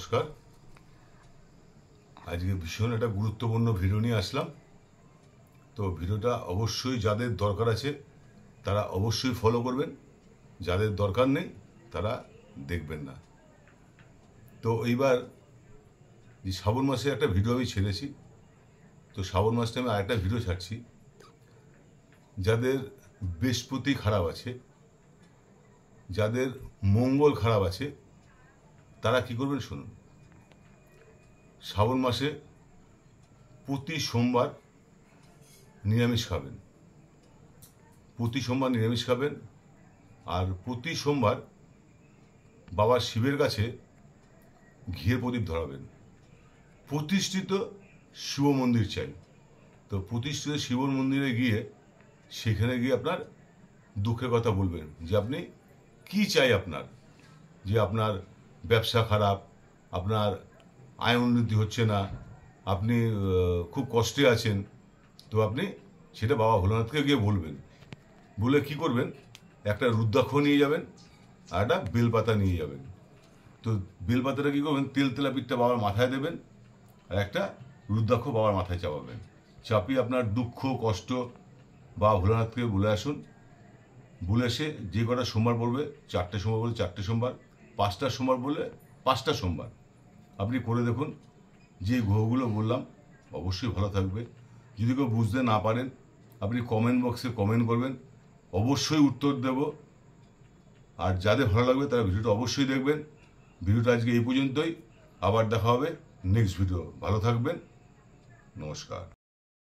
নমস্কার। আজকে ভীষণ একটা গুরুত্বপূর্ণ ভিডিও নিয়ে আসলাম। তো ভিডিওটা অবশ্যই যাদের দরকার আছে তারা অবশ্যই ফলো করবেন, যাদের দরকার নেই তারা দেখবেন না। তো এইবার যে শ্রাবণ মাসে একটা ভিডিও আমি ছেড়েছি, তো শ্রাবণ মাসে আমি আরেকটা ভিডিও ছাড়ছি। যাদের বৃহস্পতি খারাপ আছে, যাদের মঙ্গল খারাপ আছে, তারা কি করবেন শুনুন। শ্রাবণ মাসে প্রতি সোমবার নিরামিষ খাবেন, প্রতি সোমবার নিরামিষ খাবেন। আর প্রতি সোমবার বাবা শিবের কাছে ঘিয়ের প্রদীপ ধরাবেন। প্রতিষ্ঠিত শিব মন্দির চাই। তো প্রতিষ্ঠিত শিব মন্দিরে গিয়ে সেখানে গিয়ে আপনার দুঃখের কথা বলবেন, যে আপনি কি চাই, আপনার যে আপনার ব্যবসা খারাপ, আপনার আয় উন্নতি হচ্ছে না, আপনি খুব কষ্টে আছেন। তো আপনি সেটা বাবা ভোলানাথকে গিয়ে বলবেন। বলে কি করবেন, একটা রুদ্রাক্ষ নিয়ে যাবেন আর একটা বেলপাতা নিয়ে যাবেন। তো বেলপাতাটা কী করবেন, তেলাপিঠটা বাবার মাথায় দেবেন আর একটা রুদ্রাক্ষ বাবার মাথায় চাপাবেন। চাপিয়ে আপনার দুঃখ কষ্ট বাবা ভোলানাথকে বলে আসুন। বলে এসে যে কটা সোমবার পড়বে, 4টে সোমবার বলে 4টে সোমবার, 5টা সোমবার বলে 5টা সোমবার আপনি করে দেখুন। যে গ্রহগুলো বললাম অবশ্যই ভালো থাকবে। যদি কেউ বুঝতে না পারেন আপনি কমেন্ট বক্সে কমেন্ট করবেন, অবশ্যই উত্তর দেব। আর যাদের ভালো লাগবে তারা ভিডিওটা অবশ্যই দেখবেন। ভিডিওটা আজকে এই পর্যন্তই, আবার দেখা হবে নেক্সট ভিডিও। ভালো থাকবেন, নমস্কার।